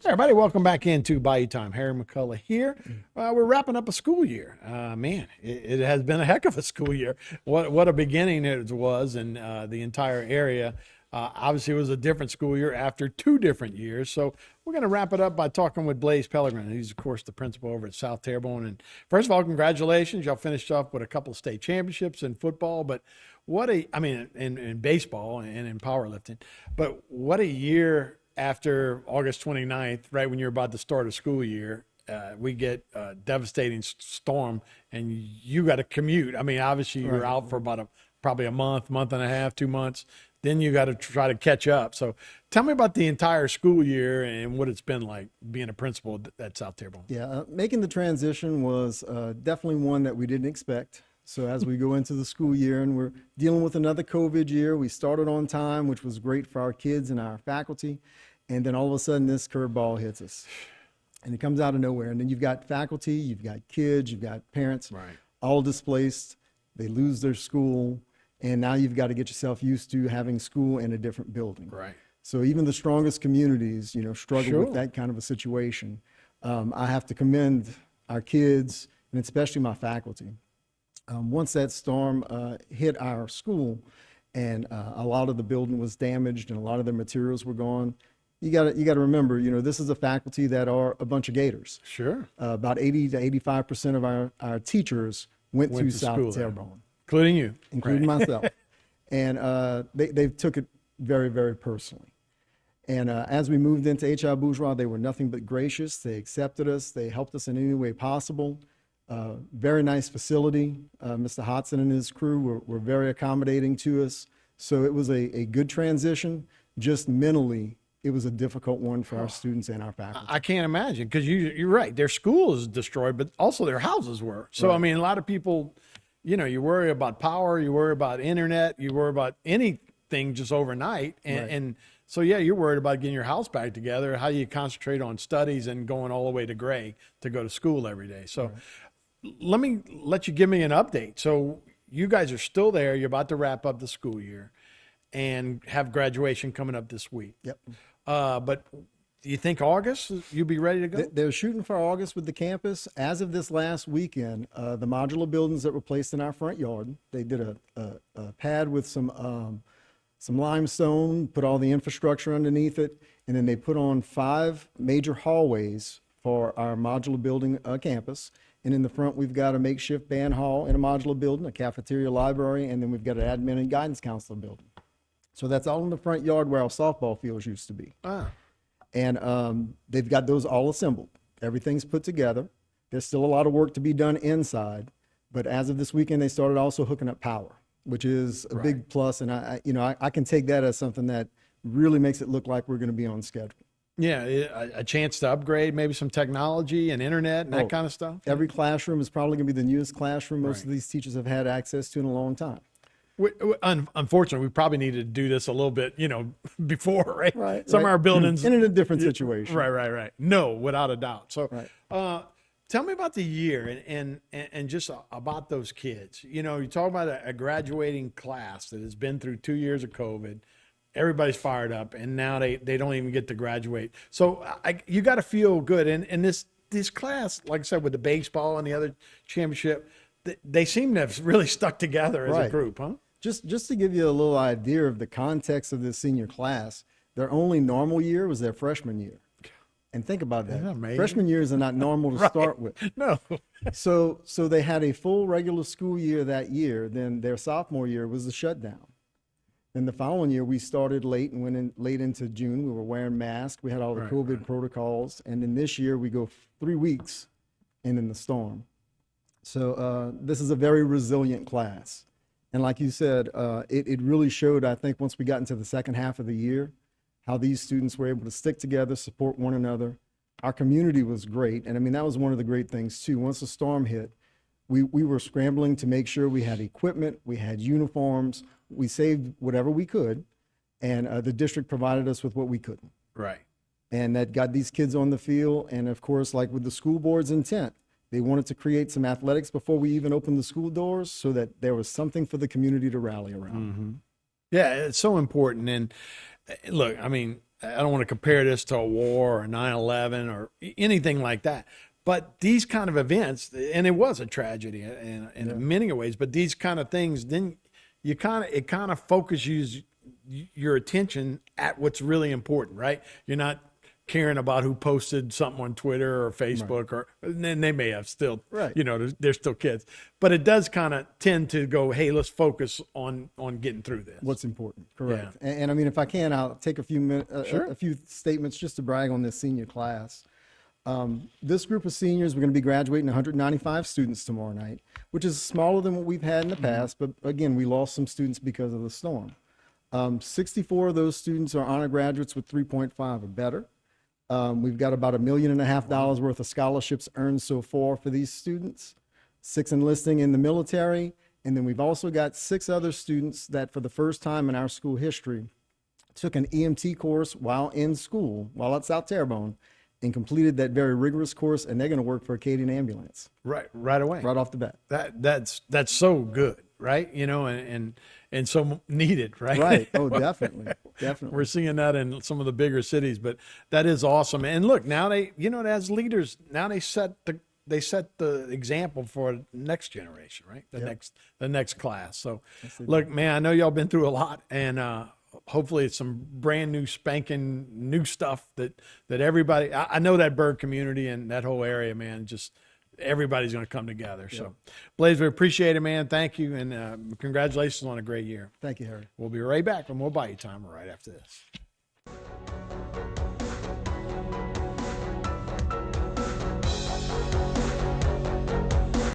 Hey everybody, welcome back into Bayou Time. Harry McCullough here. We're wrapping up a school year. Man, it has been a heck of a school year. What a beginning it was in the entire area. Obviously, it was a different school year after 2 different years. So we're going to wrap it up by talking with Blaise Pellegrin. He's, of course, the principal over at South Terrebonne. And first of all, congratulations. Y'all finished off with a couple of state championships in football. But in baseball and in powerlifting. But what a year after August 29th, right when you're about to start a school year, we get a devastating storm and you got to commute. I mean, obviously you were out for about probably a month and a half, 2 months. Then you got to try to catch up. So tell me about the entire school year and what it's been like being a principal at South Terrebonne. Yeah, making the transition was definitely one that we didn't expect. So as we go into the school year and we're dealing with another COVID year, we started on time, which was great for our kids and our faculty. And then all of a sudden this curveball hits us and it comes out of nowhere. And then you've got faculty, you've got kids, you've got parents, all displaced. They lose their school. And now you've got to get yourself used to having school in a different building. Right. So even the strongest communities, struggle with that kind of a situation. I have to commend our kids and especially my faculty. Once that storm hit our school and a lot of the building was damaged and a lot of the materials were gone, you got to remember, this is a faculty that are a bunch of Gators. Sure. About 80 to 85% of our teachers went through South Terrebonne. Including you. Including myself. And they took it very, very personally. And as we moved into H.I. Bourgeois, they were nothing but gracious. They accepted us. They helped us in any way possible. Very nice facility. Mr. Hodson and his crew were very accommodating to us. So it was a good transition. Just mentally, it was a difficult one for our students and our faculty. I can't imagine because you're right. Their school is destroyed, but also their houses were. So, I mean, a lot of people, you worry about power, you worry about internet, you worry about anything just overnight. And so, yeah, you're worried about getting your house back together. How do you concentrate on studies and going all the way to Gray to go to school every day? So let you give me an update. So you guys are still there. You're about to wrap up the school year and have graduation coming up this week. Yep. But do you think August you'll be ready to go? They're shooting for August with the campus. As of this last weekend, the modular buildings that were placed in our front yard, they did a pad with some limestone, put all the infrastructure underneath it, and then they put on 5 major hallways for our modular building campus. And in the front, we've got a makeshift band hall in a modular building, a cafeteria, library, and then we've got an admin and guidance counselor building. So that's all in the front yard where our softball fields used to be. And they've got those all assembled. Everything's put together. There's still a lot of work to be done inside, but as of this weekend, they started also hooking up power, which is a big plus. And I can take that as something that really makes it look like we're going to be on schedule. Yeah, a chance to upgrade maybe some technology and internet and that kind of stuff. Every classroom is probably going to be the newest classroom most of these teachers have had access to in a long time. Unfortunately, we probably needed to do this a little bit, before, right? Some of right. our buildings in a different situation. Right. No, without a doubt. So, tell me about the year and just about those kids. You talk about a graduating class that has been through 2 years of COVID. Everybody's fired up, and now they don't even get to graduate. So you got to feel good. And this class, like I said, with the baseball and the other championship, they seem to have really stuck together as a group, huh? Just to give you a little idea of the context of this senior class, their only normal year was their freshman year. And think about that. Freshman years are not normal to start with. No. So they had a full regular school year that year. Then their sophomore year was the shutdown. Then the following year, we started late and went in late into June. We were wearing masks. We had all the COVID protocols. And then this year, we go 3 weeks and then the storm. So this is a very resilient class. And like you said, it really showed, I think, once we got into the second half of the year, how these students were able to stick together, support one another. Our community was great. And I mean, that was one of the great things too. Once the storm hit, we were scrambling to make sure we had equipment, we had uniforms, we saved whatever we could. And the district provided us with what we couldn't. Right. And that got these kids on the field. And of course, like with the school board's intent, they wanted to create some athletics before we even opened the school doors so that there was something for the community to rally around. Yeah, it's so important. And look, I mean, I don't want to compare this to a war or 9/11 or anything like that. But these kind of events, and it was a tragedy in many ways, but these kind of things, then it kind of focuses your attention at what's really important, right? You're not caring about who posted something on Twitter or Facebook, or and then they may have still, Right. they're still kids, but it does kind of tend to go, hey, let's focus on getting through this. What's important, correct. And I mean, if I can, I'll take a few minutes, Sure. a few statements just to brag on this senior class. This group of seniors, we're going to be graduating 195 students tomorrow night, which is smaller than what we've had in the past. But again, we lost some students because of the storm. 64 of those students are honor graduates with 3.5 or better. We've got about $1.5 million worth of scholarships earned so far for these students, 6 enlisting in the military. And then we've also got 6 other students that for the first time in our school history took an EMT course while in school, while at South Terrebonne, and completed that very rigorous course, and they're going to work for Acadian Ambulance right away, right off the bat. That's so good, right? And so needed, right? Right. Oh, definitely. We're seeing that in some of the bigger cities, but that is awesome. And look, now they, as leaders, now they set the example for the next generation, right? The next class. So look, man, I know y'all been through a lot, and hopefully it's some brand new spanking new stuff that everybody, I know that Berg community and that whole area, man, just everybody's going to come together. So Blaise, we appreciate it, man. Thank you. And congratulations on a great year. Thank you, Harry. We'll be right back with more Bayou Time right after this.